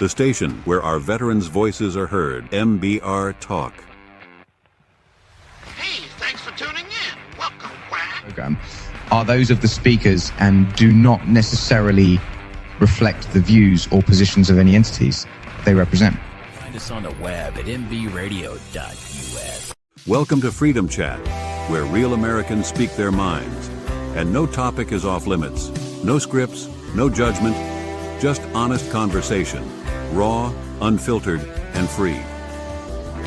The station where our veterans' voices are heard. MBR Talk. Hey, thanks for tuning in. Welcome, Quack. Program are those of the speakers and do not necessarily reflect the views or positions of any entities they represent. Find us on the web at mbradio.us. Welcome to Freedom Chat, where real Americans speak their minds. And no topic is off limits. No scripts, no judgment, just honest conversation. Raw, unfiltered, and free.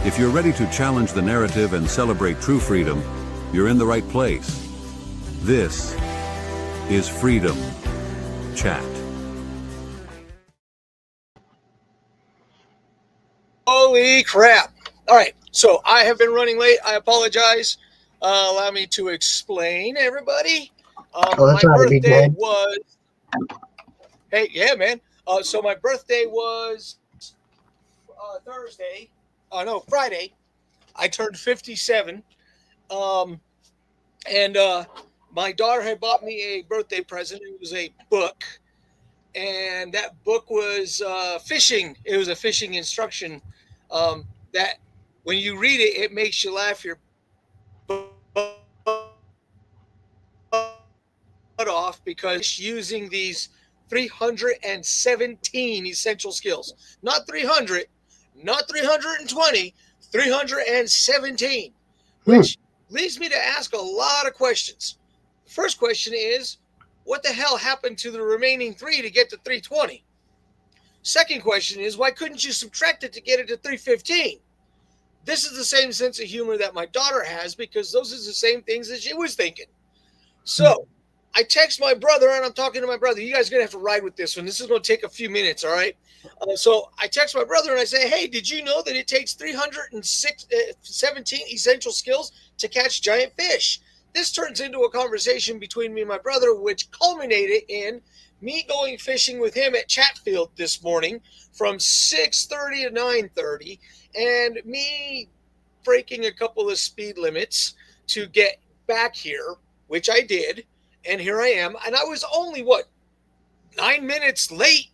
If you're ready to challenge the narrative and celebrate true freedom, you're in the right place. This is Freedom Chat. Holy crap. All right, so I have been running late. I apologize. Allow me to explain, everybody. My birthday was... Hey, yeah, man. So my birthday was Friday. I turned 57. And my daughter had bought me a birthday present. It was a book. And that book was fishing. It was a fishing instruction that when you read it, it makes you laugh your butt off, because using these 317 essential skills. Not 300, not 320, 317, which leads me to ask a lot of questions. The first question is, what the hell happened to the remaining 3 to get to 320? Second question is, why couldn't you subtract it to get it to 315? This is the same sense of humor that my daughter has, because those are the same things that she was thinking. So I text my brother, and I'm talking to my brother. You guys are going to have to ride with this one. This is going to take a few minutes, all right? So I text my brother, and I say, hey, did you know that it takes 317 essential skills to catch giant fish? This turns into a conversation between me and my brother, which culminated in me going fishing with him at Chatfield this morning from 6:30 to 9:30, and me breaking a couple of speed limits to get back here, which I did. And here I am. And I was only, 9 minutes late.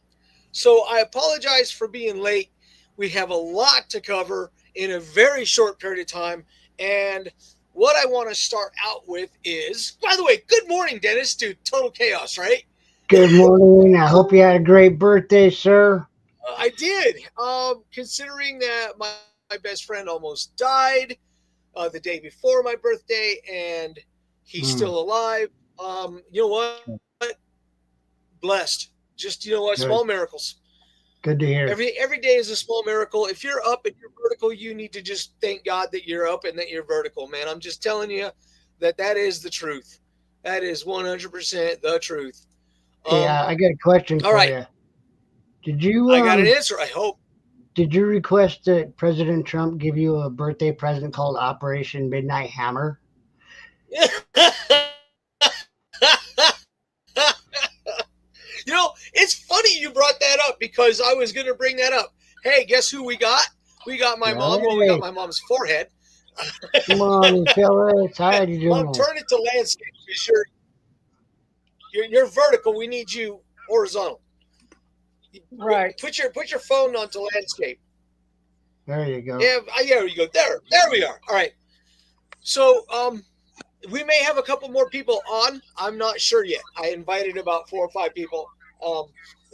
So I apologize for being late. We have a lot to cover in a very short period of time. And what I want to start out with is, by the way, good morning, Dennis, to Total Chaos, right? Good morning. I hope you had a great birthday, sir. I did. Considering that my best friend almost died the day before my birthday, and he's still alive. You know what? Blessed. Just, you know what? Good. Small miracles. Good to hear. Every day is a small miracle. If you're up and you're vertical, you need to just thank God that you're up and that you're vertical, man. I'm just telling you that is the truth. That is 100% the truth. Yeah, I got a question for you. Did you? I got an answer, I hope. Did you request that President Trump give you a birthday present called Operation Midnight Hammer? You know, it's funny you brought that up, because I was going to bring that up. Hey, guess who we got? We got my mom. Well, we got my mom's forehead. Come on, Phyllis. How are you doing? Mom, turn it to landscape. You're vertical. We need you horizontal. Right. Put your phone onto landscape. There you go. Yeah, there you go. There we are. All right. So, we may have a couple more people on. I'm not sure yet. I invited about 4 or 5 people,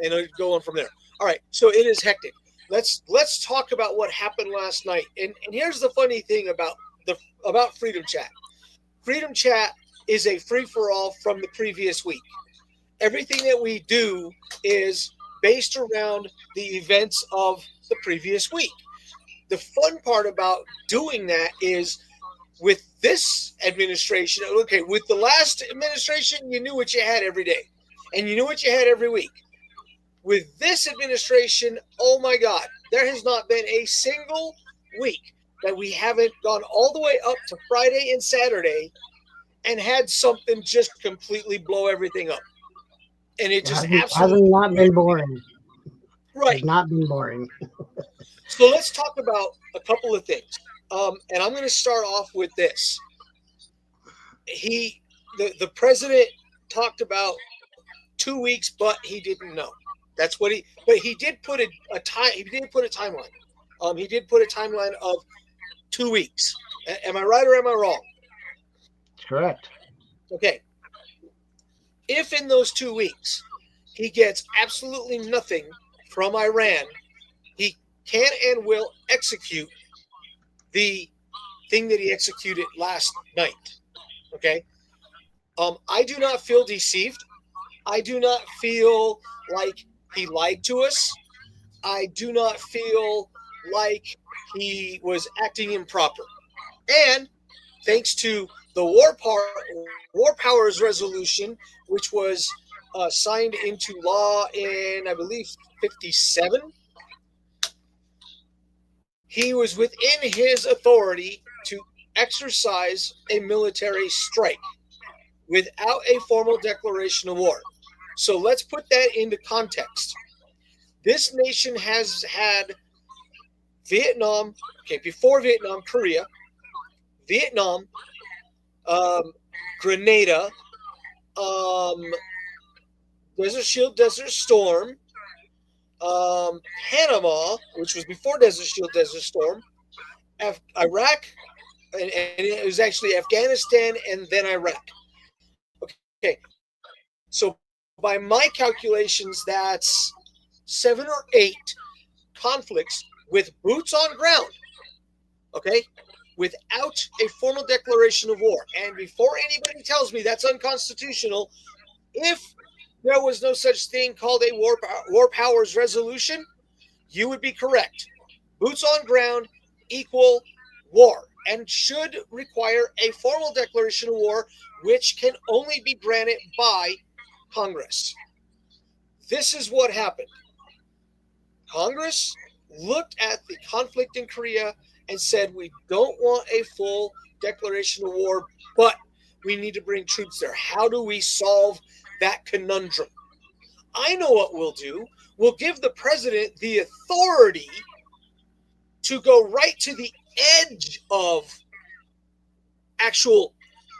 and go on from there. All right, so it is hectic. Let's talk about what happened last night. And here's the funny thing about Freedom Chat. Freedom Chat is a free-for-all from the previous week. Everything that we do is based around the events of the previous week. The fun part about doing that is, with this administration, okay, with the last administration, you knew what you had every day, and you knew what you had every week. With this administration, oh my God, there has not been a single week that we haven't gone all the way up to Friday and Saturday and had something just completely blow everything up. And it just absolutely has not been boring. Right. It's not been boring. So let's talk about a couple of things. And I'm going to start off with this. The president talked about 2 weeks, but he didn't know. That's what but he did put a time. He did put a timeline. He did put a timeline of 2 weeks. Am I right or am I wrong? That's correct. Okay. If in those 2 weeks he gets absolutely nothing from Iran, he can and will execute the thing that he executed last night. Okay. I do not feel deceived. I do not feel like he lied to us. I do not feel like he was acting improper. And thanks to the War Powers Resolution, which was signed into law in, I believe, 57, he was within his authority to exercise a military strike without a formal declaration of war. So let's put that into context. This nation has had Vietnam, before Vietnam, Korea, Vietnam, Grenada, Desert Shield, Desert Storm, Panama, which was before Desert Shield, Desert Storm, Iraq, and it was actually Afghanistan and then Iraq. Okay, so by my calculations, that's 7 or 8 conflicts with boots on ground, okay, without a formal declaration of war. And before anybody tells me that's unconstitutional, if there was no such thing called a war powers resolution, you would be correct. Boots on ground equal war and should require a formal declaration of war, which can only be granted by Congress. This is what happened. Congress looked at the conflict in Korea and said, we don't want a full declaration of war, but we need to bring troops there. How do we solve that conundrum? I know what we'll do. We'll give the president the authority to go right to the edge of actual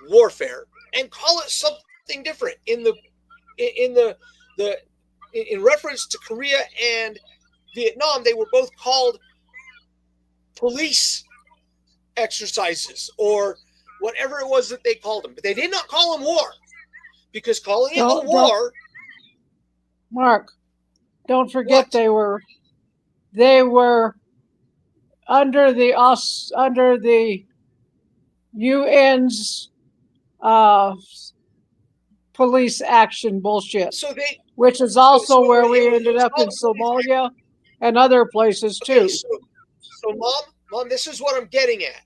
warfare and call it something different. In reference to Korea and Vietnam, they were both called police exercises or whatever it was that they called them, but they did not call them war, because calling it a war. Mark, don't forget What? they were under the UN's police action bullshit, So which is also so where we it ended was up in called police Somalia and other places too. Okay, so mom, this is what I'm getting at.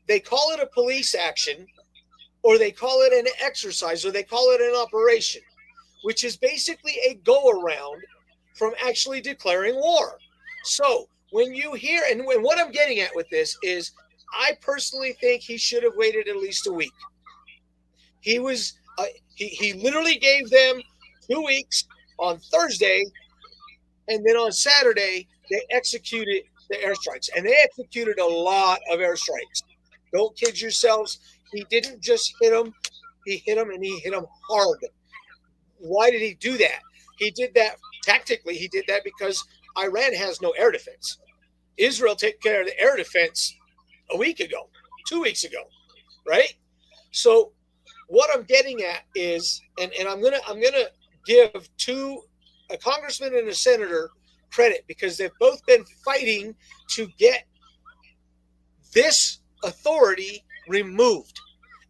They call it a police action, or they call it an exercise, or they call it an operation, which is basically a go-around from actually declaring war. So when you hear, and what I'm getting at with this is, I personally think he should have waited at least a week. He was, he literally gave them 2 weeks on Thursday, and then on Saturday they executed the airstrikes, and they executed a lot of airstrikes. Don't kid yourselves. He didn't just hit them. He hit them, and he hit them hard. Why did he do that? He did that tactically. He did that because Iran has no air defense. Israel took care of the air defense a week ago, 2 weeks ago, right? So what I'm getting at is, and I'm gonna give a congressman and a senator credit, because they've both been fighting to get this authority removed,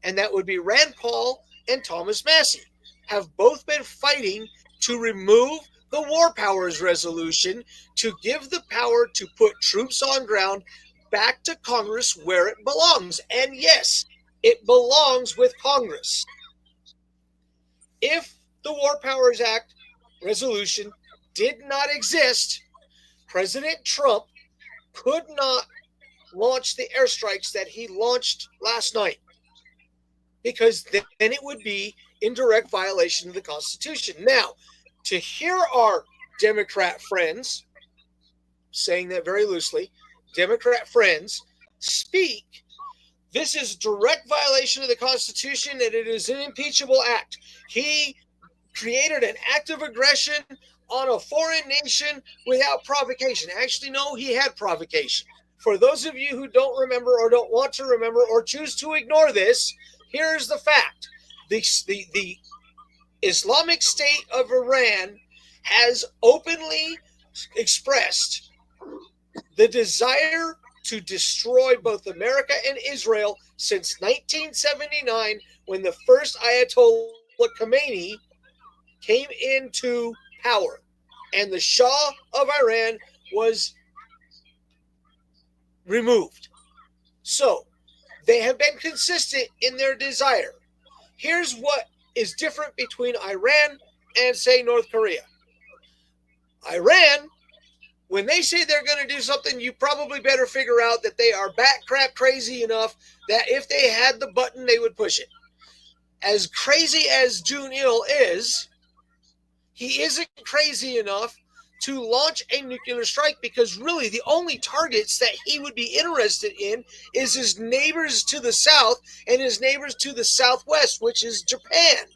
and that would be Rand Paul and Thomas Massey, have both been fighting to remove the War Powers Resolution, to give the power to put troops on ground back to Congress where it belongs. And yes, it belongs with Congress. If the War Powers Act resolution did not exist, President Trump could not launch the airstrikes that he launched last night, because then it would be in direct violation of the Constitution. Now, to hear our Democrat friends, saying that very loosely, Democrat friends speak, this is direct violation of the Constitution, and it is an impeachable act. He created an act of aggression on a foreign nation without provocation. Actually, no, he had provocation. For those of you who don't remember or don't want to remember or choose to ignore this, here's the fact. The Islamic State of Iran has openly expressed the desire to destroy both America and Israel since 1979, when the first Ayatollah Khomeini came into power and the Shah of Iran was removed. So they have been consistent in their desire. Here's what is different between Iran and, say, North Korea. Iran, when they say they're going to do something, you probably better figure out that they are bat crap crazy enough that if they had the button, they would push it. As crazy as Jun-il is, he isn't crazy enough to launch a nuclear strike, because really the only targets that he would be interested in is his neighbors to the south and his neighbors to the southwest, which is Japan.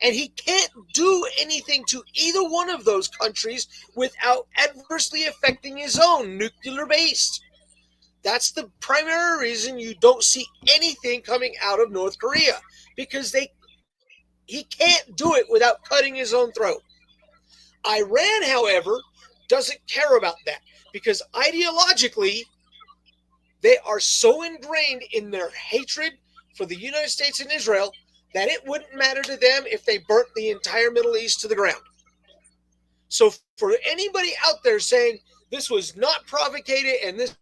And he can't do anything to either one of those countries without adversely affecting his own nuclear base. That's the primary reason you don't see anything coming out of North Korea, because he can't do it without cutting his own throat. Iran, however, doesn't care about that, because ideologically, they are so ingrained in their hatred for the United States and Israel that it wouldn't matter to them if they burnt the entire Middle East to the ground. So for anybody out there saying this was not provocated and this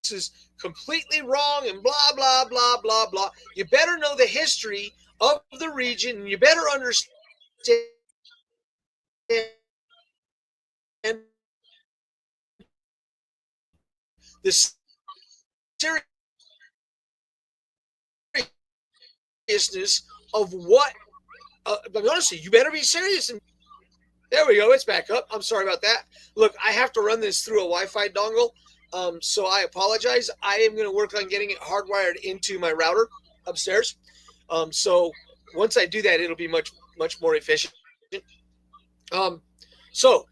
is completely wrong and blah, blah, blah, blah, blah, you better know the history of the region, and you better understand the seriousness of what, but honestly, you better be serious. And there we go. It's back up. I'm sorry about that. Look, I have to run this through a Wi-Fi dongle. So I apologize. I am going to work on getting it hardwired into my router upstairs. So once I do that, it'll be much, much more efficient. So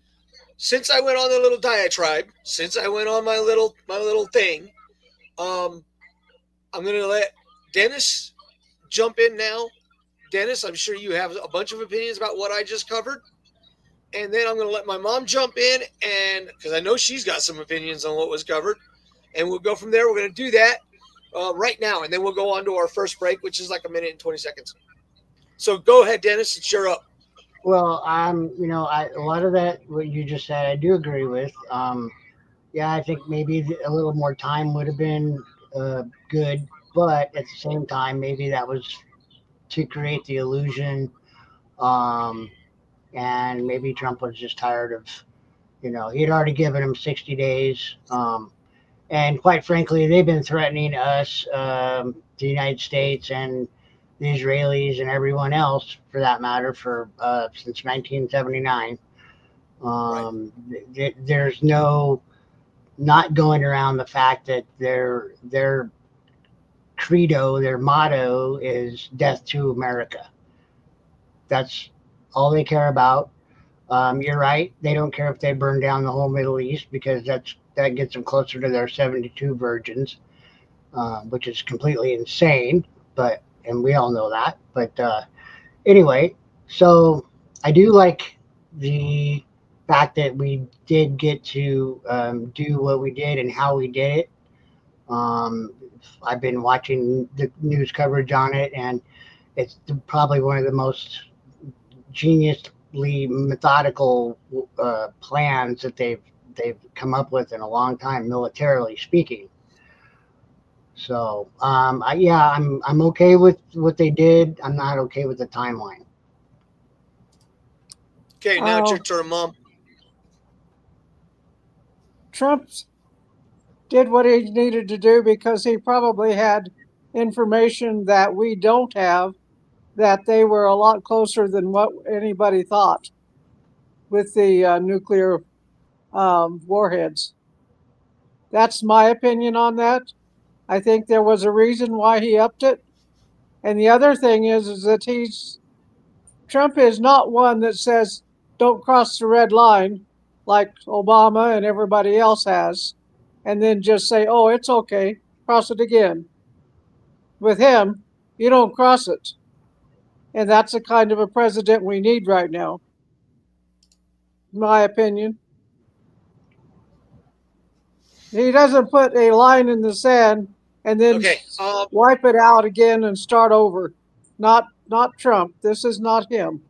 since I went on the little diatribe, since I went on my little thing, I'm going to let Dennis jump in now. Dennis, I'm sure you have a bunch of opinions about what I just covered. And then I'm going to let my mom jump in, and because I know she's got some opinions on what was covered. And we'll go from there. We're going to do that right now. And then we'll go on to our first break, which is like a minute and 20 seconds. So go ahead, Dennis. It's your up. Well, a lot of that, what you just said, I do agree with. Yeah, I think maybe a little more time would have been good. But at the same time, maybe that was to create the illusion. And maybe Trump was just tired of, he had already given him 60 days. And quite frankly, they've been threatening us, the United States and the Israelis and everyone else, for that matter, for since 1979. There's no not going around the fact that their credo, their motto is death to America. That's all they care about. You're right. They don't care if they burn down the whole Middle East, because that gets them closer to their 72 virgins, which is completely insane. And we all know that. But anyway, so I do like the fact that we did get to do what we did and how we did it. I've been watching the news coverage on it, and it's probably one of the most geniusly methodical plans that they've come up with in a long time, militarily speaking. So I'm okay with what they did. I'm not okay with the timeline. Okay, now it's your turn, Mom. Trump did what he needed to do because he probably had information that we don't have, that they were a lot closer than what anybody thought with the nuclear warheads. That's my opinion on that. I think there was a reason why he upped it. And the other thing is that Trump is not one that says, don't cross the red line like Obama and everybody else has, and then just say, oh, it's okay, cross it again. With him, you don't cross it. And that's the kind of a president we need right now, in my opinion. He doesn't put a line in the sand and then wipe it out again and start over. Not Trump. This is not him.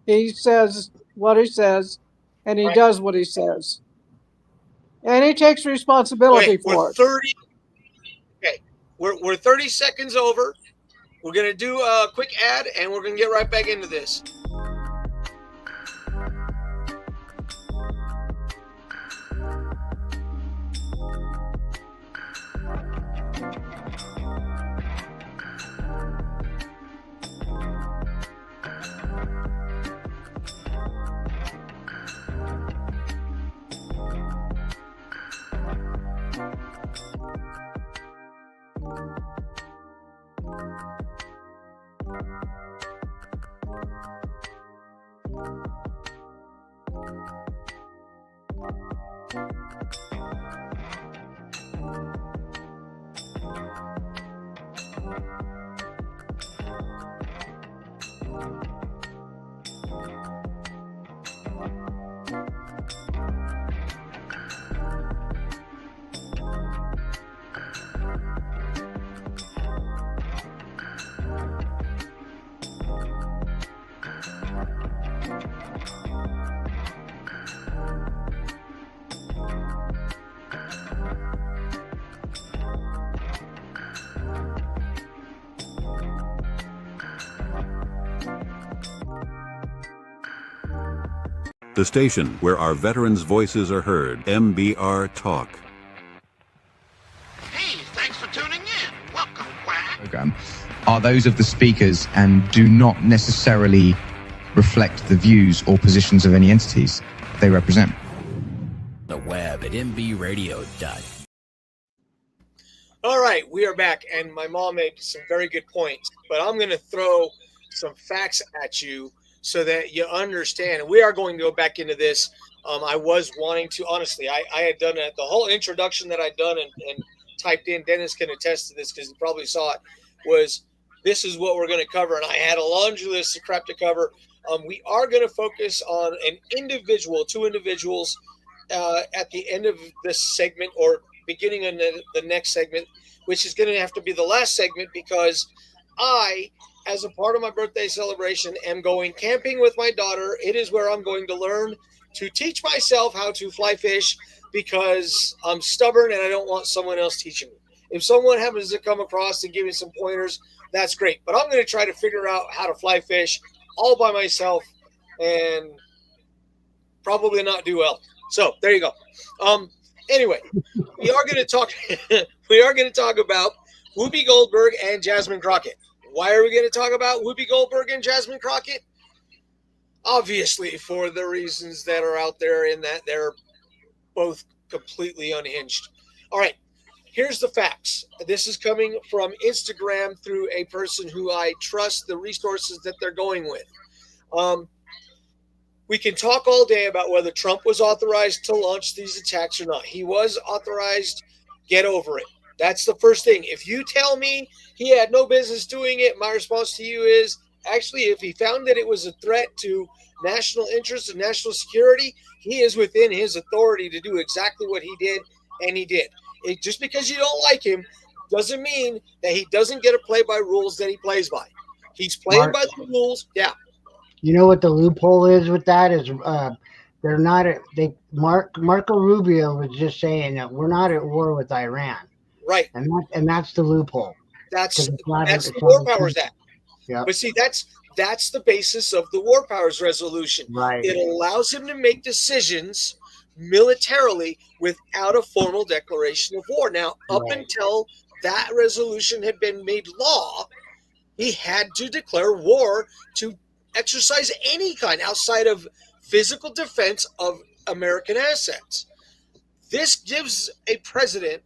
He says what he says, and he does what he says. And he takes responsibility for it. We're 30 seconds over. We're going to do a quick ad, and we're going to get right back into this. The station where our veterans' voices are heard, MBR Talk. Hey, thanks for tuning in. Welcome, Quack. Program are those of the speakers and do not necessarily reflect the views or positions of any entities they represent. The web at nbradio.net. All right, we are back, and my mom made some very good points, but I'm going to throw some facts at you so that you understand. We are going to go back into this. I was wanting to, honestly, I had done the whole introduction that I'd done and typed in, Dennis can attest to this because he probably saw it, was this is what we're going to cover, and I had a laundry list of crap to cover. We are going to focus on an individual, two individuals at the end of this segment or beginning of the next segment, which is going to have to be the last segment because I, as a part of my birthday celebration, am going camping with my daughter. It is where I'm going to learn to teach myself how to fly fish because I'm stubborn and I don't want someone else teaching me. If someone happens to come across and give me some pointers, that's great. But I'm going to try to figure out how to fly fish all by myself and probably not do well. So there you go. Anyway, we are going to talk. We are going to talk about Whoopie Goldberg and Jasmine Crockett. Why are we going to talk about Whoopi Goldberg and Jasmine Crockett? Obviously, for the reasons that are out there in that they're both completely unhinged. All right, here's the facts. This is coming from Instagram through a person who I trust the resources that they're going with. We can talk all day about whether Trump was authorized to launch these attacks or not. He was authorized. Get over it. That's the first thing. If you tell me he had no business doing it, my response to you is, actually, if he found that it was a threat to national interest and national security, he is within his authority to do exactly what he did, and he did. Just because you don't like him doesn't mean that he doesn't get to play by rules that he plays by. He's playing by the rules. Yeah. You know what the loophole is with that is they're not. Marco Rubio was just saying that we're not at war with Iran. Right. And that's the loophole. That's the War Powers Act. Yeah. But see, that's the basis of the War Powers Resolution. Right. It allows him to make decisions militarily without a formal declaration of war. Now, up until that resolution had been made law, he had to declare war to exercise any kind outside of physical defense of American assets. This gives a president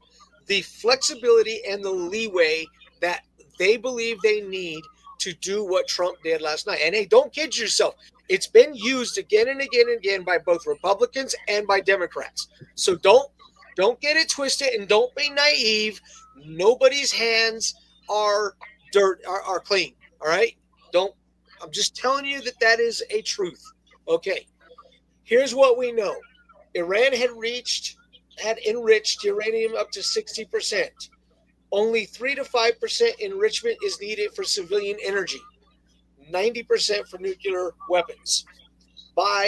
the flexibility and the leeway that they believe they need to do what Trump did last night. And hey, don't kid yourself. It's been used again and again and again by both Republicans and by Democrats. So don't get it twisted and don't be naive. Nobody's hands are clean. All right? I'm just telling you that is a truth. Okay. Here's what we know. Iran had enriched uranium up to 60%. Only 3 to 5% enrichment is needed for civilian energy, 90% for nuclear weapons.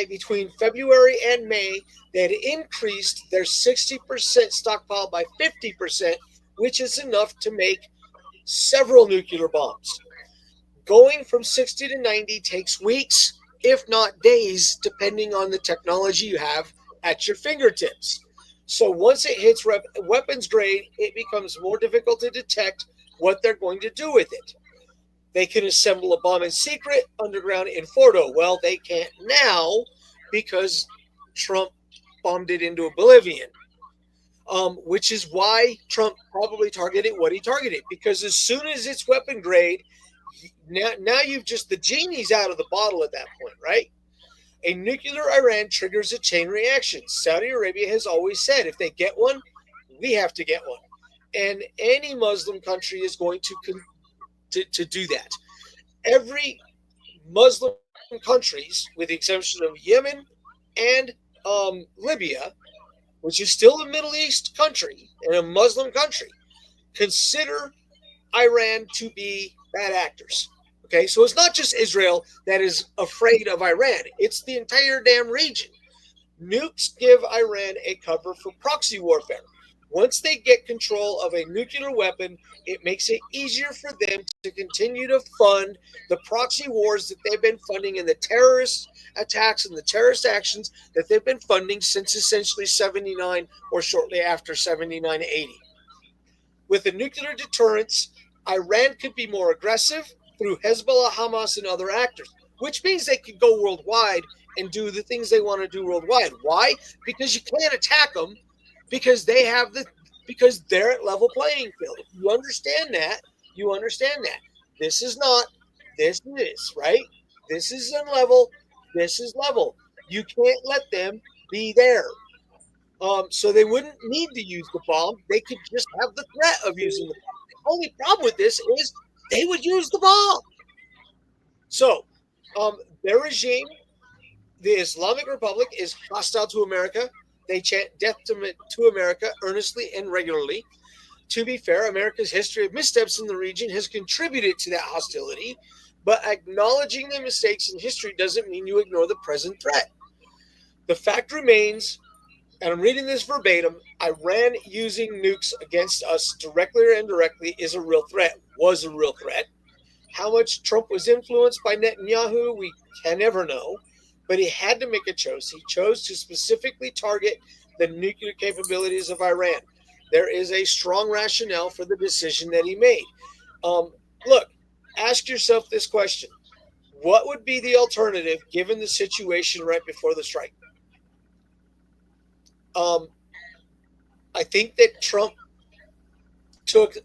Between February and May, they had increased their 60% stockpile by 50%, which is enough to make several nuclear bombs. Going from 60 to 90 takes weeks, if not days, depending on the technology you have at your fingertips. So once it hits weapons grade, it becomes more difficult to detect what they're going to do with it. They can assemble a bomb in secret underground in Fordo. Well, they can't now because Trump bombed it into oblivion, which is why Trump probably targeted what he targeted. Because as soon as it's weapon grade, now you've just, the genie's out of the bottle at that point, right? A nuclear Iran triggers a chain reaction. Saudi Arabia has always said, if they get one, we have to get one. And any Muslim country is going to do that. Every Muslim countries, with the exception of Yemen and Libya, which is still a Middle East country and a Muslim country, consider Iran to be bad actors. Okay, so it's not just Israel that is afraid of Iran. It's the entire damn region. Nukes give Iran a cover for proxy warfare. Once they get control of a nuclear weapon, it makes it easier for them to continue to fund the proxy wars that they've been funding and the terrorist attacks and the terrorist actions that they've been funding since essentially 79 or shortly after 79-80. With the nuclear deterrence, Iran could be more aggressive through Hezbollah, Hamas, and other actors, which means they could go worldwide and do the things they want to do worldwide. Why? Because you can't attack them because because they're at level playing field. You understand that. You understand that. This is not. This is, right? This is level. This is level. You can't let them be there. So they wouldn't need to use the bomb. They could just have the threat of using the bomb. The only problem with this is they would use the bomb. So their regime, the Islamic Republic, is hostile to America. They chant death to America earnestly and regularly. To be fair, America's history of missteps in the region has contributed to that hostility, but acknowledging the mistakes in history doesn't mean you ignore the present threat. The fact remains, and I'm reading this verbatim, Iran using nukes against us directly or indirectly is a real threat, was a real threat. How much Trump was influenced by Netanyahu, we can never know, but he had to make a choice. He chose to specifically target the nuclear capabilities of Iran. There is a strong rationale for the decision that he made. Look, ask yourself this question. What would be the alternative given the situation right before the strike? I think that Trump took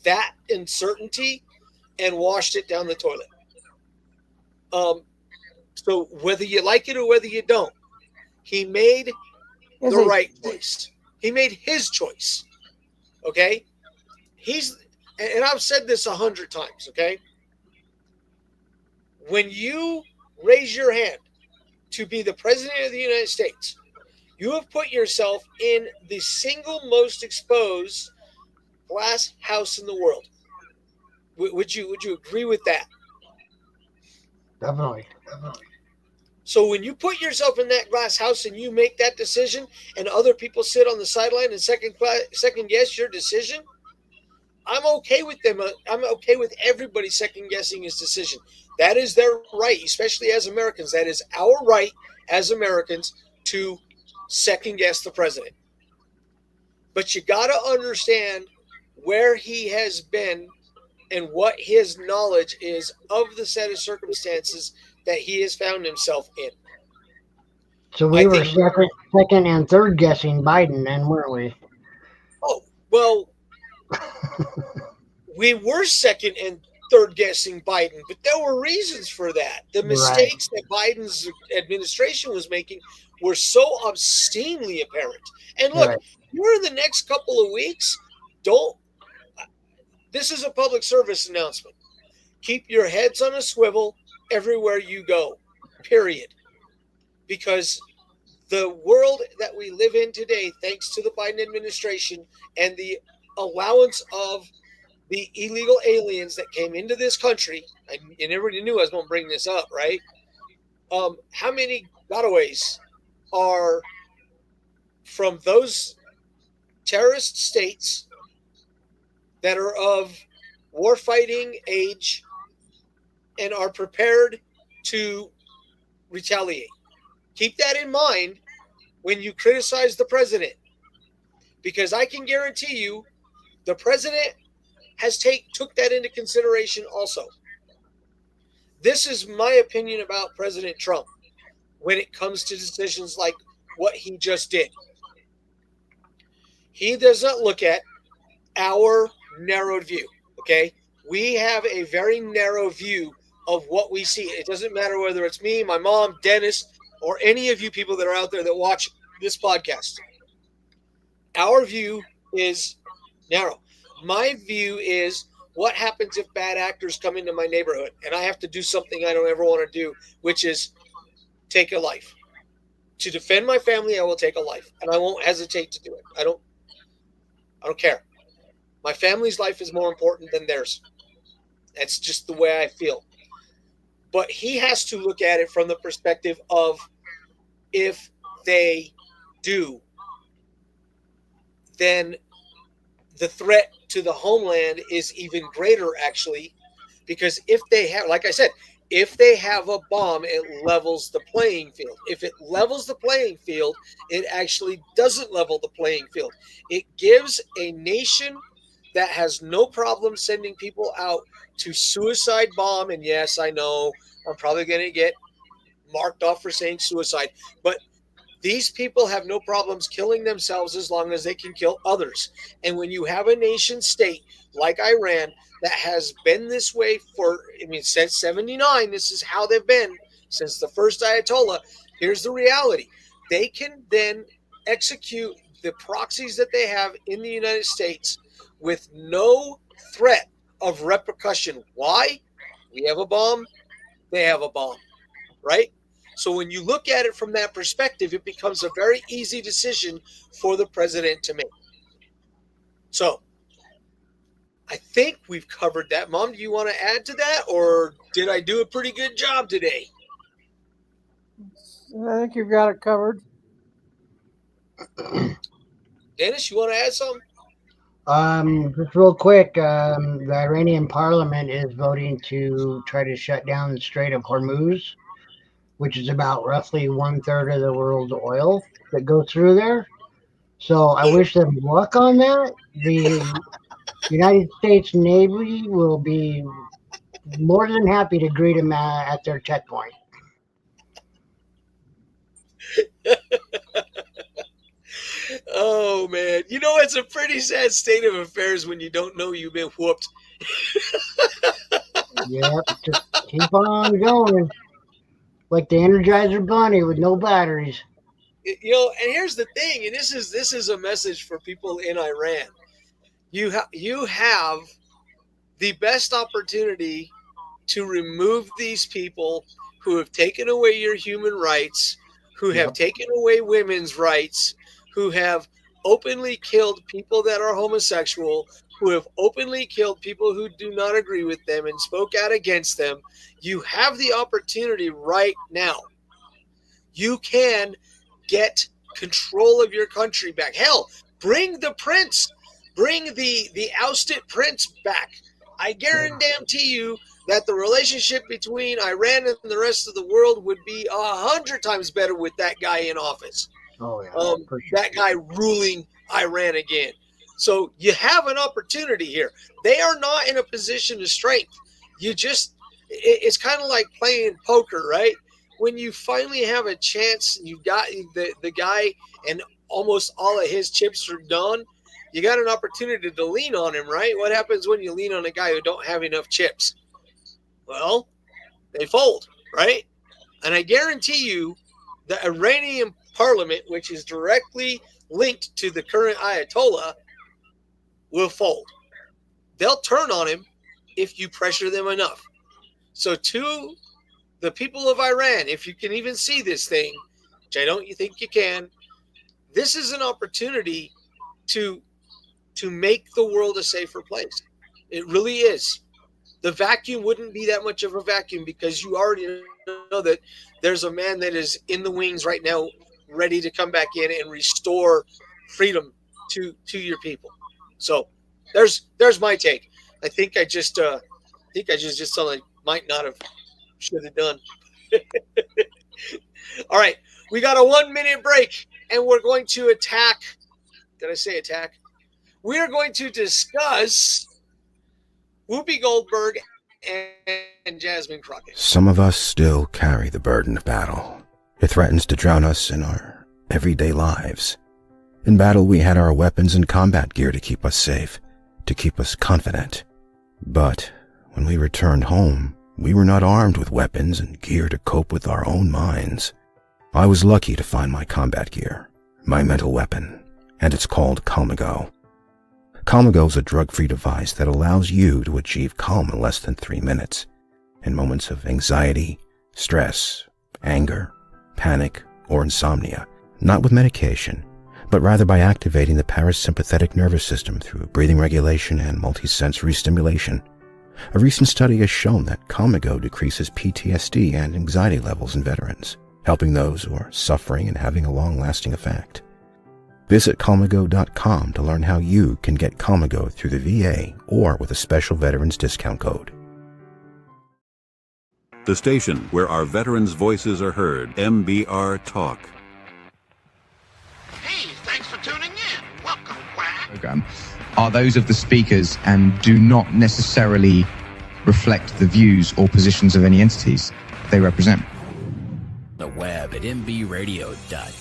that uncertainty and washed it down the toilet. So whether you like it or whether you don't, he made the right choice. He made his choice. Okay? And I've said this 100 times, okay? When you raise your hand to be the president of the United States, you have put yourself in the single most exposed glass house in the world. Would you agree with that? Definitely. So when you put yourself in that glass house and you make that decision and other people sit on the sideline and second guess your decision, I'm okay with them. I'm okay with everybody second guessing his decision. That is their right, especially as Americans. That is our right as Americans to second guess the president. But you got to understand where he has been and what his knowledge is of the set of circumstances that he has found himself in. So we were second and third guessing Biden then, weren't we? Oh, well, we were second and third guessing Biden, but there were reasons for that. The mistakes that Biden's administration was making were so obscenely apparent. And look, during the next couple of weeks, this is a public service announcement. Keep your heads on a swivel everywhere you go, period. Because the world that we live in today, thanks to the Biden administration and the allowance of the illegal aliens that came into this country, and everybody knew I was going to bring this up, right? How many gotaways are from those terrorist states that are of warfighting age and are prepared to retaliate? Keep that in mind when you criticize the president, because I can guarantee you the president took that into consideration also. This is my opinion about President Trump when it comes to decisions like what he just did. He does not look at our narrowed view, okay? We have a very narrow view of what we see. It doesn't matter whether it's me, my mom, Dennis, or any of you people that are out there that watch this podcast. Our view is narrow. My view is what happens if bad actors come into my neighborhood and I have to do something I don't ever want to do, which is take a life. To defend my family, I will take a life, and I won't hesitate to do it. I don't care. My family's life is more important than theirs. That's just the way I feel. But he has to look at it from the perspective of if they do, then the threat to the homeland is even greater, actually, because if they have, like I said, if they have a bomb, it levels the playing field. If it levels the playing field, it actually doesn't level the playing field. It gives a nation that has no problem sending people out to suicide bomb. And yes, I know I'm probably going to get marked off for saying suicide, but these people have no problems killing themselves as long as they can kill others. And when you have a nation state like Iran that has been this way since 79, this is how they've been since the first Ayatollah. Here's the reality. They can then execute the proxies that they have in the United States with no threat of repercussion. Why? We have a bomb. They have a bomb, right? So when you look at it from that perspective, it becomes a very easy decision for the president to make. So I think we've covered that. Mom, do you want to add to that, or did I do a pretty good job today? I think you've got it covered. Dennis, you want to add something? Just real quick, the Iranian parliament is voting to try to shut down the Strait of Hormuz, which is about roughly 1/3 of the world's oil that goes through there. So I wish them luck on that. The United States Navy will be more than happy to greet them at their checkpoint. Oh, man. You know, it's a pretty sad state of affairs when you don't know you've been whooped. Yep, just keep on going. Like the Energizer Bunny with no batteries. You know, and here's the thing, and this is a message for people in Iran. You have the best opportunity to remove these people who have taken away your human rights, who have taken away women's rights, who have openly killed people that are homosexual, who have openly killed people who do not agree with them and spoke out against them. You have the opportunity right now. You can get control of your country back. Hell, bring the prince. Bring the ousted prince back. I guarantee you that the relationship between Iran and the rest of the world would be 100 times better with that guy in office. Oh, yeah. That guy ruling Iran again. So you have an opportunity here. They are not in a position of strength. It's kind of like playing poker, right? When you finally have a chance, you've got the guy and almost all of his chips are done. you got an opportunity to lean on him, right? What happens when you lean on a guy who don't have enough chips? Well, they fold, right? And I guarantee you the Iranian parliament, which is directly linked to the current Ayatollah, will fold. They'll turn on him if you pressure them enough. So to the people of Iran, if you can even see this thing, which I don't think you can, this is an opportunity to make the world a safer place. It really is. The vacuum wouldn't be that much of a vacuum because you already know that there's a man that is in the wings right now, ready to come back in and restore freedom to your people. So there's my take. I think I just did something I might not have, should have done. All right, we got a 1 minute break, and we're going to attack. Did I say attack? We are going to discuss Whoopi Goldberg and Jasmine Crockett. Some of us still carry the burden of battle. It threatens to drown us in our everyday lives. In battle, we had our weapons and combat gear to keep us safe, to keep us confident. But when we returned home, we were not armed with weapons and gear to cope with our own minds. I was lucky to find my combat gear, my mental weapon, and it's called Calmago. Calmago is a drug-free device that allows you to achieve calm in less than 3 minutes in moments of anxiety, stress, anger, panic, or insomnia, not with medication, but rather by activating the parasympathetic nervous system through breathing regulation and multisensory stimulation. A recent study has shown that Calmago decreases PTSD and anxiety levels in veterans, helping those who are suffering and having a long-lasting effect. Visit Calmago.com to learn how you can get Calmago through the VA or with a special veterans discount code. The station where our veterans' voices are heard, MBR Talk. Hey, thanks for tuning in. Welcome, Quack. Program are those of the speakers and do not necessarily reflect the views or positions of any entities they represent. The web at mbradio.com.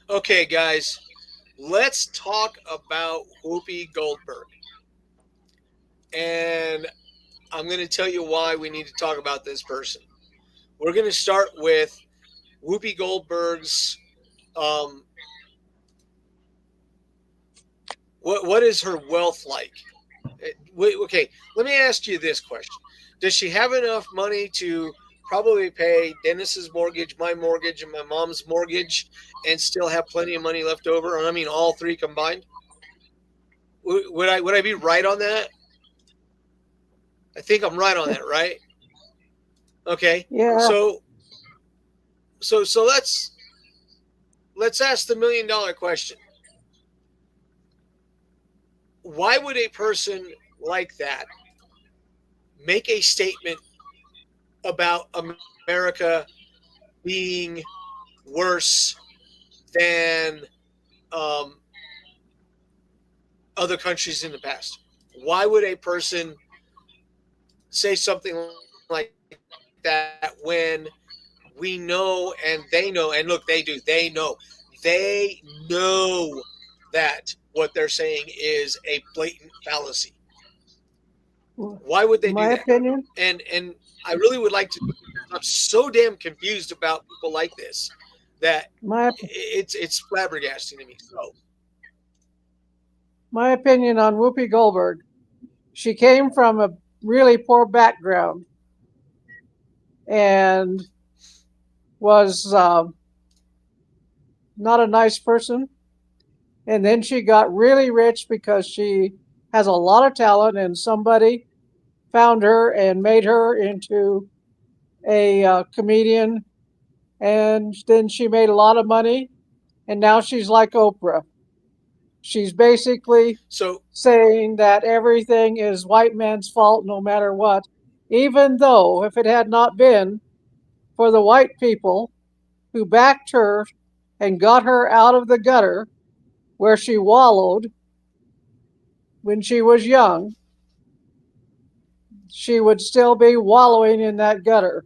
Okay, guys, let's talk about Whoopi Goldberg. And I'm going to tell you why we need to talk about this person. We're going to start with Whoopi Goldberg's, what is her wealth like? Okay, let me ask you this question. Does she have enough money to probably pay Dennis's mortgage, my mortgage, and my mom's mortgage, and still have plenty of money left over? I mean, all three combined. Would I be right on that? I think I'm right on that, right? Okay. Yeah. So let's ask the $1 million question. Why would a person like that make a statement about America being worse than other countries in the past? Why would a person say something like that when we know and they know, and look, they know that what they're saying is a blatant fallacy? Why would they do that? Opinion? And I really would like to. I'm so damn confused about people like this that it's flabbergasting to me. So, my opinion on Whoopi Goldberg, she came from a really poor background and was not a nice person. And then she got really rich because she has a lot of talent, and somebody found her and made her into a comedian. And then she made a lot of money, and now she's like Oprah. She's basically saying that everything is white man's fault no matter what, even though if it had not been for the white people who backed her and got her out of the gutter where she wallowed when she was young, she would still be wallowing in that gutter.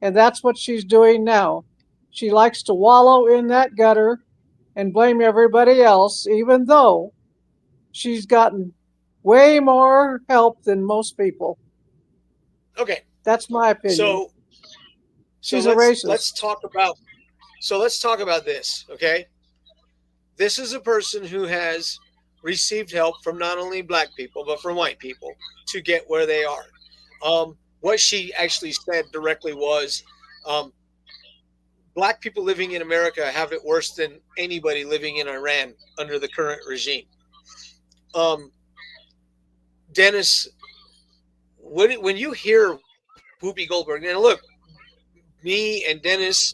And that's what she's doing now. She likes to wallow in that gutter and blame everybody else, even though she's gotten way more help than most people. Okay. That's my opinion. So she's a racist. Let's talk about this, okay? This is a person who has received help from not only black people but from white people to get where they are. What she actually said directly was, black people living in America have it worse than anybody living in Iran under the current regime. Dennis, when you hear Whoopi Goldberg, and look, me and Dennis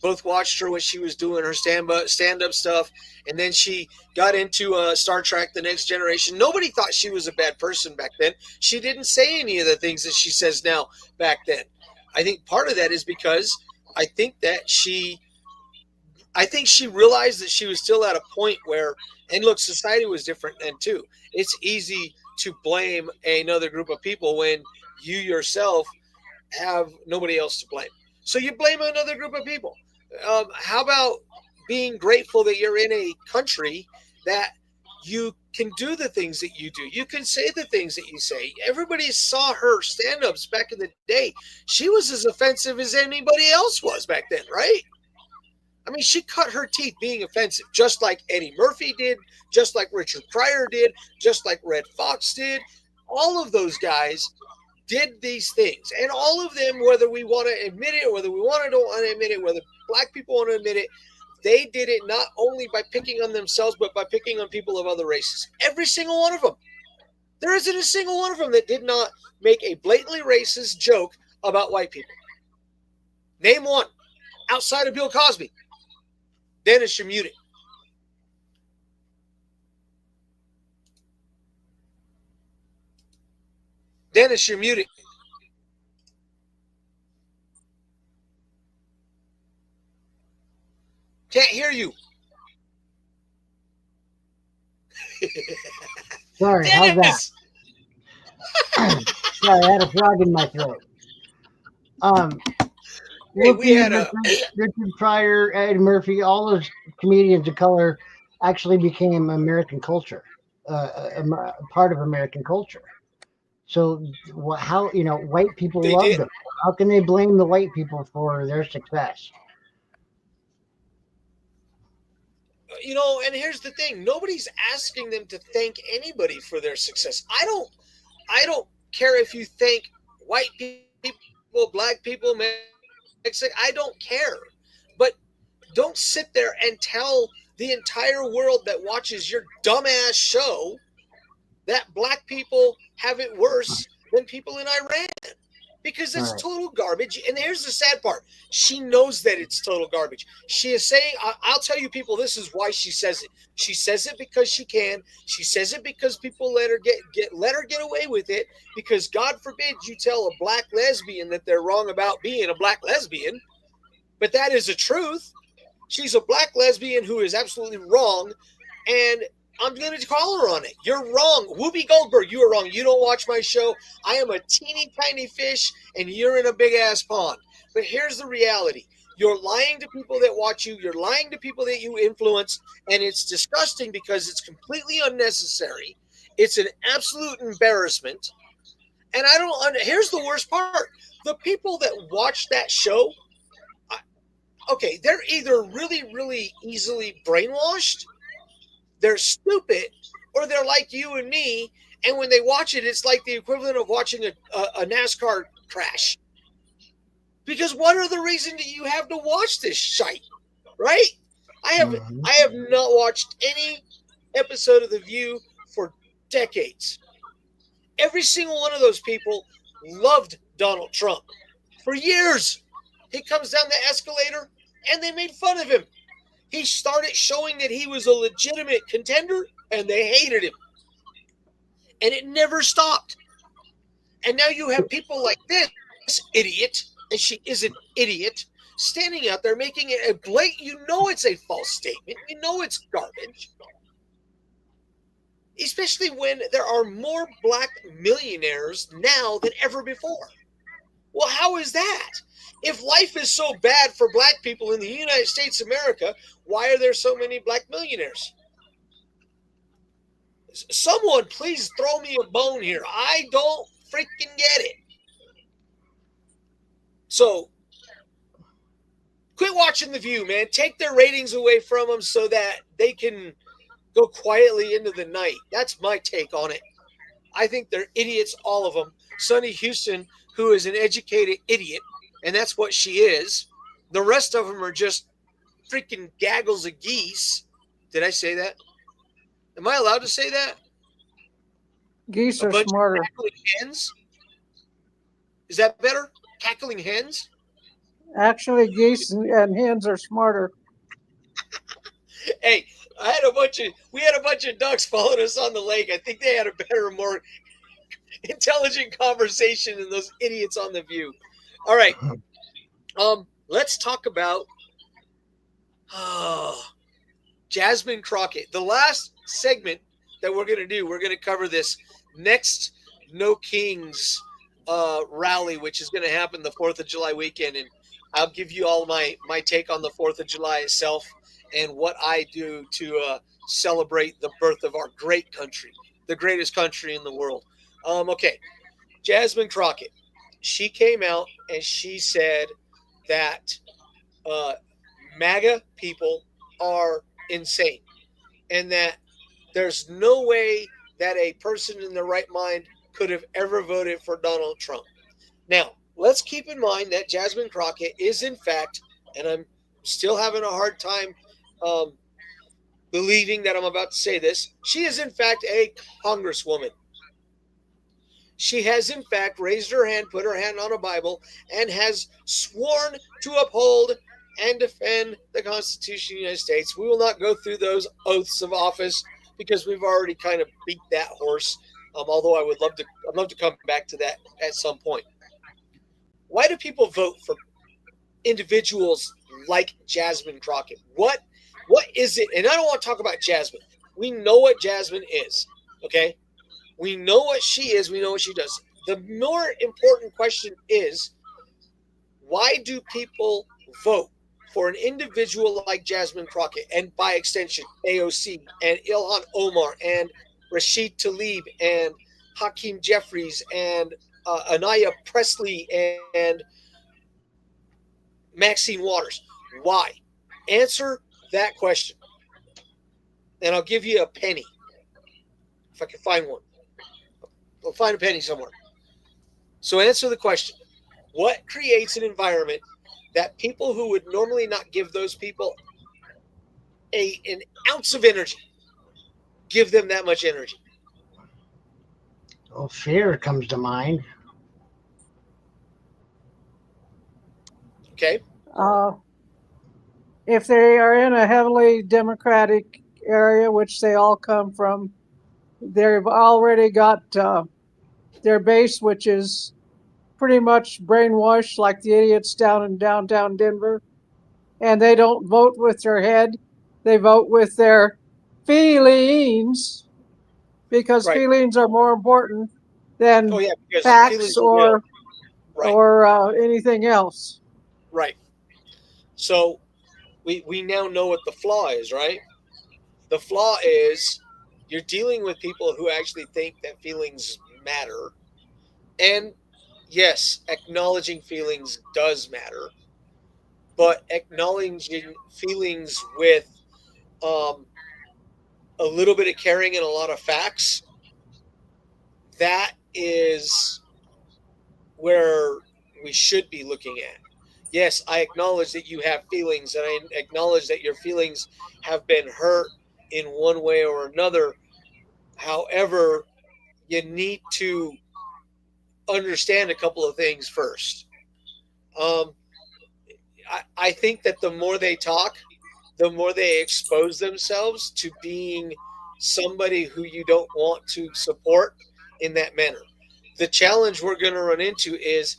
both watched her when she was doing her stand-up stuff, and then she got into Star Trek: The Next Generation. Nobody thought she was a bad person back then. She didn't say any of the things that she says now back then. I think part of that is because I think she realized that she was still at a point where, and look, society was different then too. It's easy to blame another group of people when you yourself have nobody else to blame. So you blame another group of people. How about being grateful that you're in a country that you can do the things that you do? You can say the things that you say. Everybody saw her stand-ups back in the day. She was as offensive as anybody else was back then, right? I mean, she cut her teeth being offensive, just like Eddie Murphy did, just like Richard Pryor did, just like Red Fox did. All of those guys did these things. And all of them, whether we want to admit it or whether we don't want to admit it, whether black people want to admit it, they did it not only by picking on themselves, but by picking on people of other races. Every single one of them. There isn't a single one of them that did not make a blatantly racist joke about white people. Name one. Outside of Bill Cosby. Dennis, you're muted. Dennis, you're muted. Can't hear you. Sorry, how's that? Sorry, I had a frog in my throat. Hey, we had Richard Pryor, Eddie Murphy, all those comedians of color actually became American culture, a part of American culture. So how, white people loved them. How can they blame the white people for their success? And here's the thing. Nobody's asking them to thank anybody for their success. I don't care if you thank white people, black people, Mexican. I don't care. But don't sit there and tell the entire world that watches your dumbass show that black people have it worse than people in Iran. Because it's total garbage. And here's the sad part. She knows that it's total garbage. She is saying, I'll tell you people, this is why she says it. She says it because she can. She says it because people let her get away with it. Because God forbid you tell a black lesbian that they're wrong about being a black lesbian. But that is the truth. She's a black lesbian who is absolutely wrong. And I'm going to call her on it. You're wrong. Whoopi Goldberg, you are wrong. You don't watch my show. I am a teeny tiny fish, and you're in a big-ass pond. But here's the reality. You're lying to people that watch you. You're lying to people that you influence, and it's disgusting because it's completely unnecessary. It's an absolute embarrassment. And here's the worst part. The people that watch that show, okay, they're either really, really easily brainwashed, they're stupid, or they're like you and me, and when they watch it, it's like the equivalent of watching a NASCAR crash. Because what are the reason that you have to watch this shite, right? I have not watched any episode of The View for decades. Every single one of those people loved Donald Trump for years. He comes down the escalator, and they made fun of him. He started showing that he was a legitimate contender, and they hated him. And it never stopped. And now you have people like this idiot, and she is an idiot, standing out there making it a blatant, it's a false statement. It's garbage. Especially when there are more black millionaires now than ever before. Well, how is that? If life is so bad for black people in the United States of America, why are there so many black millionaires? Someone please throw me a bone here. I don't freaking get it. So quit watching The View, man. Take their ratings away from them so that they can go quietly into the night. That's my take on it. I think they're idiots, all of them. Sonny Houston, who is an educated idiot, and that's what she is. The rest of them are just freaking gaggles of geese. Did I say that? Am I allowed to say that? Geese A are bunch smarter. of cackling hens? Is that better? Cackling hens? Actually, geese and hens are smarter. Hey, we had a bunch of ducks following us on the lake. I think they had a better, more intelligent conversation than those idiots on The View. All right. Let's talk about Jasmine Crockett. The last segment that we're going to do, we're going to cover this next No Kings rally, which is going to happen the 4th of July weekend. And I'll give you all my take on the 4th of July itself and what I do to celebrate the birth of our great country, the greatest country in the world. Okay, Jasmine Crockett. She came out and she said that MAGA people are insane and that there's no way that a person in their right mind could have ever voted for Donald Trump. Now, let's keep in mind that Jasmine Crockett is, in fact, and I'm still having a hard time believing that I'm about to say this, she is, in fact, a congresswoman. She has, in fact, raised her hand, put her hand on a Bible, and has sworn to uphold and defend the Constitution of the United States. We will not go through those oaths of office because we've already kind of beat that horse. Although I'd love to come back to that at some point. Why do people vote for individuals like Jasmine Crockett? What is it? And I don't want to talk about Jasmine. We know what Jasmine is, okay? We know what she is. We know what she does. The more important question is, why do people vote for an individual like Jasmine Crockett and by extension AOC and Ilhan Omar and Rashid Tlaib and Hakeem Jeffries and Anaya Presley and Maxine Waters? Why? Answer that question. And I'll give you a penny. If I can find one. I'll find a penny somewhere. So answer the question. What creates an environment that people who would normally not give those people an ounce of energy, give them that much energy? Well, fear comes to mind. Okay. If they are in a heavily Democratic area, which they all come from, they've already got their base, which is pretty much brainwashed like the idiots down in downtown Denver. And they don't vote with their head. They vote with their feelings because Right. feelings are more important than because facts feelings are real. or anything else. Right. So we now know what the flaw is, right? The flaw is you're dealing with people who actually think that feelings matter. And yes, acknowledging feelings does matter. But acknowledging feelings with a little bit of caring and a lot of facts, that is where we should be looking at. Yes, I acknowledge that you have feelings, and I acknowledge that your feelings have been hurt in one way or another. However, you need to understand a couple of things first. I think that the more they talk, the more they expose themselves to being somebody who you don't want to support in that manner. The challenge we're going to run into is,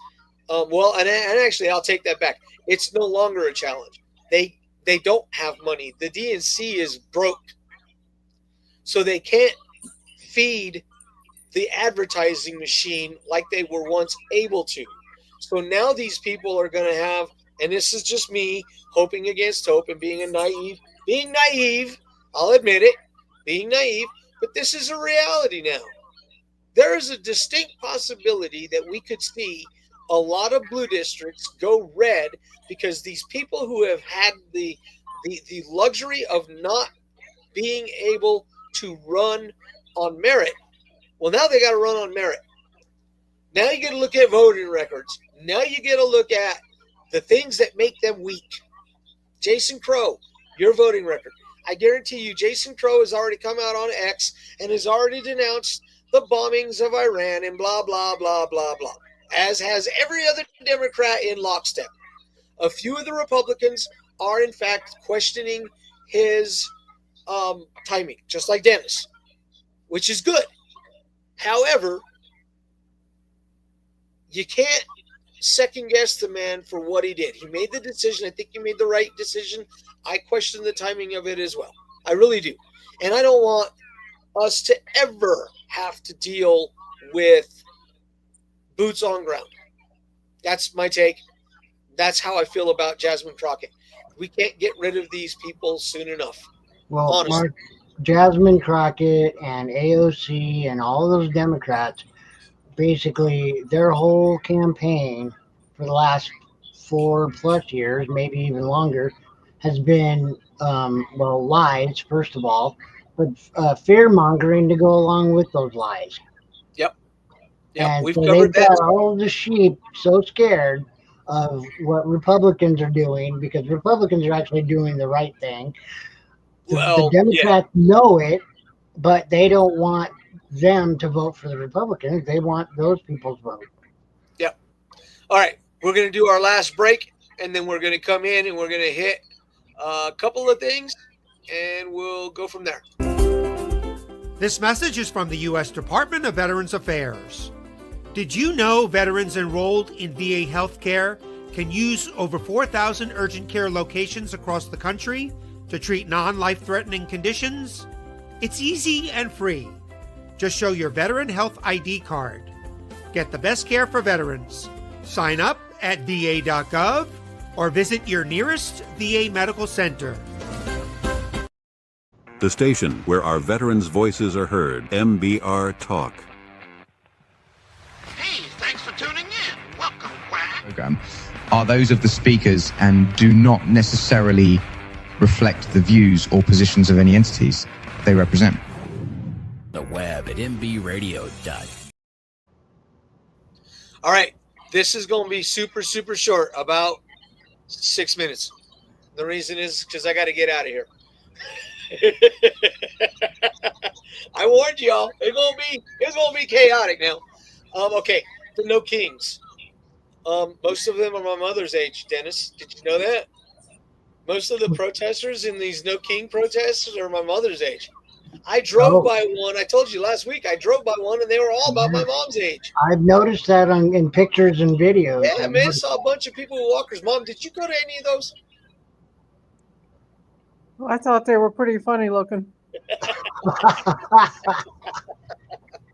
and actually, I'll take that back. It's no longer a challenge. They don't have money. The DNC is broke. So they can't feed the advertising machine like they were once able to. So now these people are going to have, and this is just me hoping against hope and being naive, I'll admit it, being naive, but this is a reality now. There is a distinct possibility that we could see a lot of blue districts go red because these people who have had the luxury of not being able to run on merit, well, now they got to run on merit. Now you get to look at voting records. Now you get to look at the things that make them weak. Jason Crow, your voting record. I guarantee you, Jason Crow has already come out on X and has already denounced the bombings of Iran and blah, blah, blah, blah, blah, as has every other Democrat in lockstep. A few of the Republicans are, in fact, questioning his timing, just like Dennis, which is good. However, you can't second guess the man for what he did. He made the decision. I think he made the right decision. I question the timing of it as well. I really do. And I don't want us to ever have to deal with boots on ground. That's my take. That's how I feel about Jasmine Crockett. We can't get rid of these people soon enough. Well, honestly. Mark, Jasmine Crockett and AOC and all those Democrats, basically their whole campaign for the last 4+ years, maybe even longer, has been, lies, first of all, but fear mongering to go along with those lies. Yep, and we've so covered they've got that. all the sheep so scared of what Republicans are doing, because Republicans are actually doing the right thing. The Democrats know it, but they don't want them to vote for the Republicans. They want those people's vote. Yep. All right. We're going to do our last break, and then we're going to come in and we're going to hit a couple of things, and we'll go from there. This message is from the U.S. Department of Veterans Affairs. Did you know veterans enrolled in VA healthcare can use over 4,000 urgent care locations across the country to treat non-life-threatening conditions? It's easy and free. Just show your Veteran Health ID card. Get the best care for veterans. Sign up at va.gov or visit your nearest VA medical center. The station where our veterans' voices are heard, MBR Talk. Hey, thanks for tuning in. Welcome, Quack. Program are those of the speakers and do not necessarily reflect the views or positions of any entities they represent. The web at mbradio.net. All right. This is going to be super, super short, about 6 minutes. The reason is because I got to get out of here. I warned y'all. It's gonna be chaotic now. Okay, the No Kings. Most of them are my mother's age, Dennis. Did you know that? Most of the protesters in these No King protests are my mother's age. I drove by one. I told you last week. I drove by one, and they were all about my mom's age. I've noticed that in pictures and videos. Yeah, man, I saw a bunch of people with walkers. Mom, did you go to any of those? I thought they were pretty funny looking.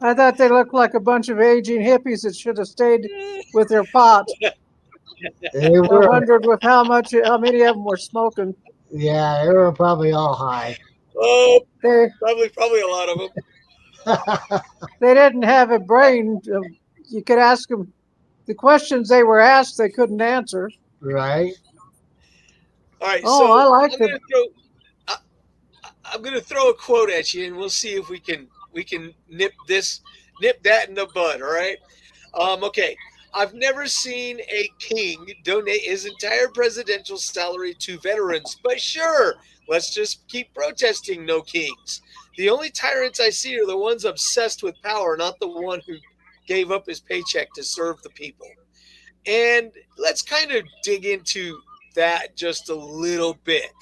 I thought they looked like a bunch of aging hippies that should have stayed with their pot. I wondered with how many of them were smoking. Yeah, they were probably all high. Oh, probably a lot of them. They didn't have a brain. You could ask them the questions they were asked, they couldn't answer. Right. All right. Oh, so I like them. I'm going to throw a quote at you, and we'll see if we can nip that in the bud. All right. Okay. I've never seen a king donate his entire presidential salary to veterans, but sure, let's just keep protesting No Kings. The only tyrants I see are the ones obsessed with power, not the one who gave up his paycheck to serve the people. And let's kind of dig into that just a little bit.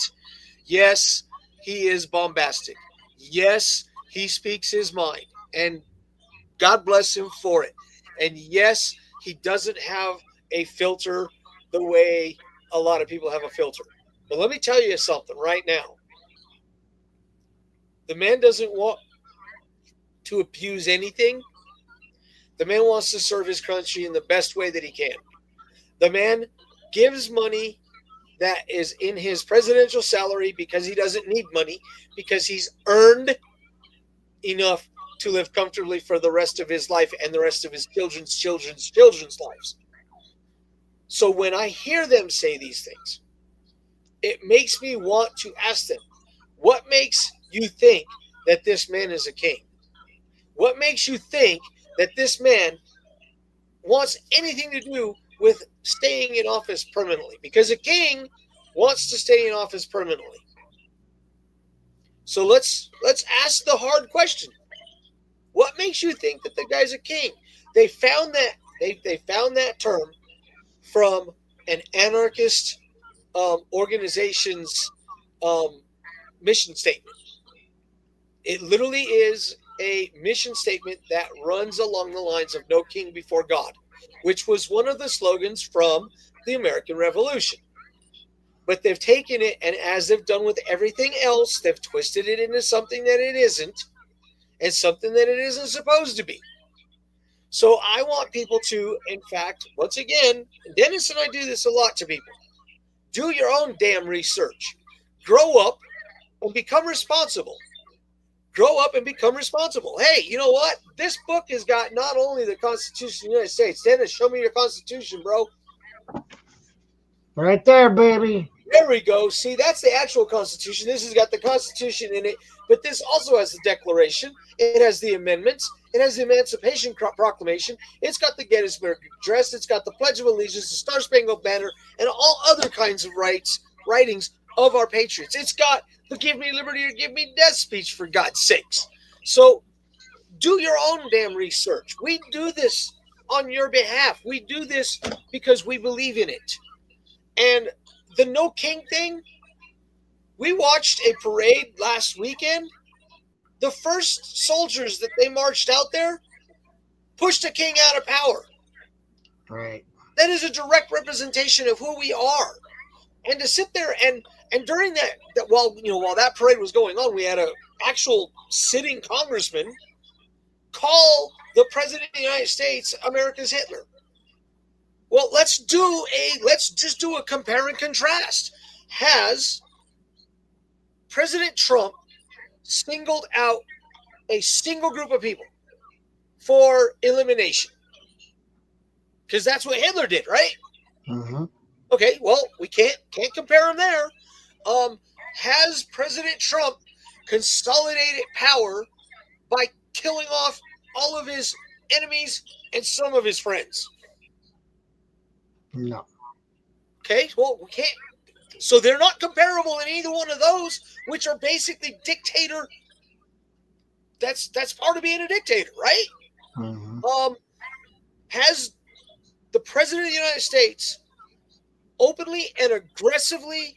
Yes, he is bombastic. Yes, he speaks his mind, and God bless him for it. And yes, he doesn't have a filter the way a lot of people have a filter. But let me tell you something right now. The man doesn't want to abuse anything. The man wants to serve his country in the best way that he can. The man gives money that is in his presidential salary because he doesn't need money, because he's earned enough to live comfortably for the rest of his life and the rest of his children's lives. So when I hear them say these things, it makes me want to ask them, what makes you think that this man is a king? What makes you think that this man wants anything to do with staying in office permanently? Because a king wants to stay in office permanently. So let's ask the hard question. What makes you think that the guy's a king? They found that term from an anarchist organization's mission statement. It literally is a mission statement that runs along the lines of "No king before God," which was one of the slogans from the American Revolution. But they've taken it, and as they've done with everything else, they've twisted it into something that it isn't, and something that it isn't supposed to be. So I want people to, in fact, once again, Dennis and I do this a lot to people, do your own damn research. Grow up and become responsible. Grow up and become responsible. Hey, you know what? This book has got not only the Constitution of the United States. Dennis, show me your Constitution, bro. Right there, baby. There we go. See, that's the actual Constitution. This has got the Constitution in it, but this also has the Declaration. It has the amendments. It has the Emancipation Proclamation. It's got the Gettysburg Address. It's got the Pledge of Allegiance, the Star-Spangled Banner, and all other kinds of writings of our patriots. It's got the "Give me liberty or give me death" speech, for God's sakes. So do your own damn research. We do this on your behalf. We do this because we believe in it. And the "No King" thing, we watched a parade last weekend. The first soldiers that they marched out there pushed a king out of power. Right. That is a direct representation of who we are. And to sit there and during that while that parade was going on, we had an actual sitting congressman call the President of the United States America's Hitler. Well, let's just do a compare and contrast. Has President Trump singled out a single group of people for elimination? Because that's what Hitler did, right? Mm-hmm. Okay, well, we can't compare them there. Has President Trump consolidated power by killing off all of his enemies and some of his friends? No. Okay, well, we can't. So they're not comparable in either one of those, which are basically dictator. That's part of being a dictator, right? Mm-hmm. Has the President of the United States openly and aggressively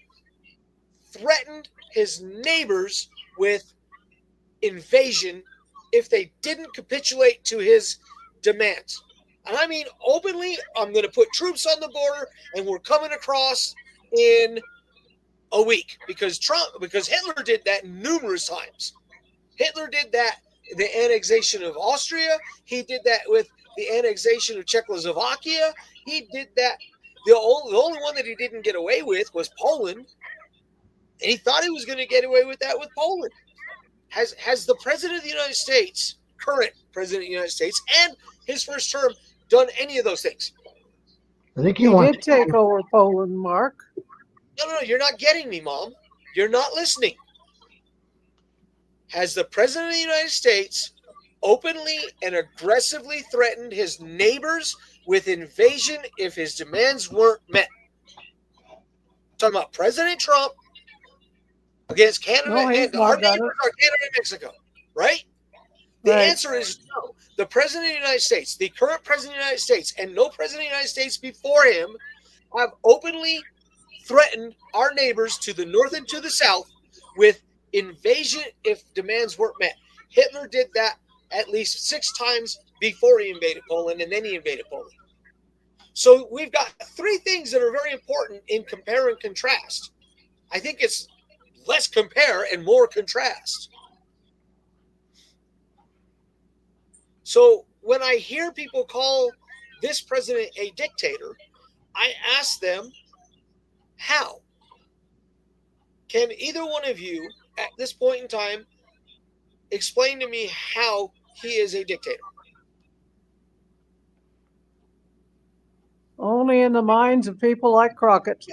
threatened his neighbors with invasion if they didn't capitulate to his demands? And I mean openly. I'm going to put troops on the border, and we're coming across in a week, because Hitler did that numerous times. Hitler did that, the annexation of Austria. He did that with the annexation of Czechoslovakia. He did that. The only one that he didn't get away with was Poland, and he thought he was going to get away with that with Poland. Has the President of the United States, current President of the United States, and his first term, done any of those things? I think He did take over Poland, Mark. No, you're not getting me, Mom. You're not listening. Has the President of the United States openly and aggressively threatened his neighbors with invasion if his demands weren't met? I'm talking about President Trump against Canada, and our neighbors are Canada and Mexico, right? The answer is no. The President of the United States, the current President of the United States, and no President of the United States before him have openly threatened our neighbors to the north and to the south with invasion if demands weren't met. Hitler did that at least 6 times before he invaded Poland, and then he invaded Poland. So we've got 3 things that are very important in compare and contrast. I think it's less compare and more contrast. So when I hear people call this president a dictator, I asked them, how? Can either one of you at this point in time explain to me how he is a dictator? Only in the minds of people like Crockett.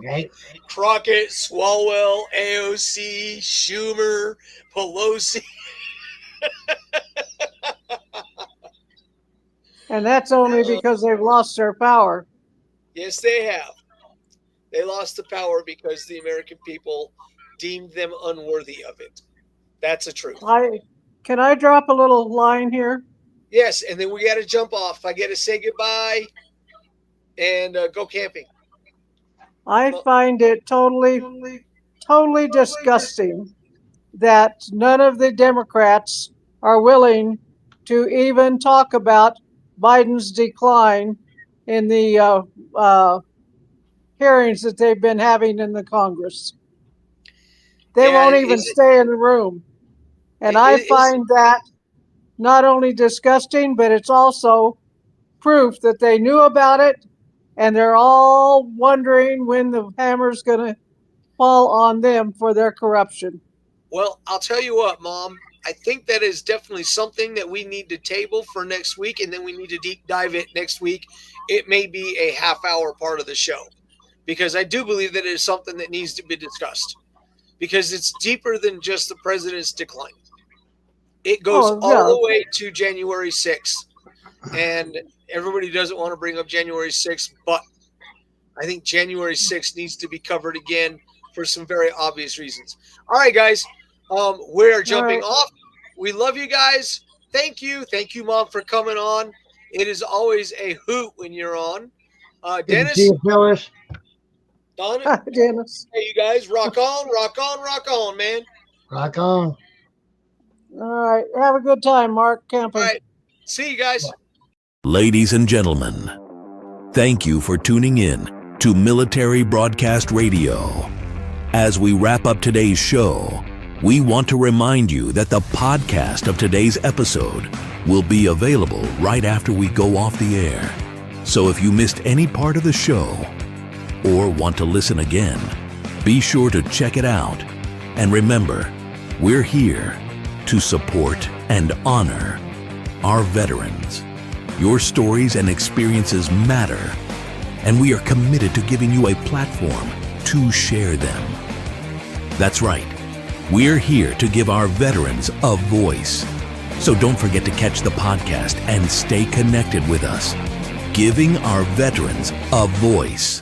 Right? Crockett, Swalwell, AOC, Schumer, Pelosi. And that's only because they've lost their power. Yes, they have. They lost the power because the American people deemed them unworthy of it. That's the truth. Can I drop a little line here? Yes, and then we got to jump off. I got to say goodbye and go camping. I find it totally disgusting that none of the Democrats are willing to even talk about Biden's decline in the hearings that they've been having in the Congress. They won't even stay in the room. And I find that not only disgusting, but it's also proof that they knew about it, and they're all wondering when the hammer's going to fall on them for their corruption. Well, I'll tell you what, Mom. I think that is definitely something that we need to table for next week, and then we need to deep dive it next week. It may be a half-hour part of the show, because I do believe that it is something that needs to be discussed, because it's deeper than just the president's decline. It goes all the way to January 6th, and everybody doesn't want to bring up January 6th, but I think January 6th needs to be covered again for some very obvious reasons. All right, guys, we're jumping off. We love you guys. Thank you. Thank you, Mom, for coming on. It is always a hoot when you're on. Dennis. See you, Phyllis. Donna. Dennis. Hey, you guys, rock on, rock on, rock on, man. Rock on. All right. Have a good time, Mark, camping. All right. See you guys. Ladies and gentlemen, thank you for tuning in to Military Broadcast Radio. As we wrap up today's show, we want to remind you that the podcast of today's episode will be available right after we go off the air. So if you missed any part of the show or want to listen again, be sure to check it out. And remember, we're here to support and honor our veterans. Your stories and experiences matter, and we are committed to giving you a platform to share them. That's right. We're here to give our veterans a voice. So don't forget to catch the podcast and stay connected with us. Giving our veterans a voice.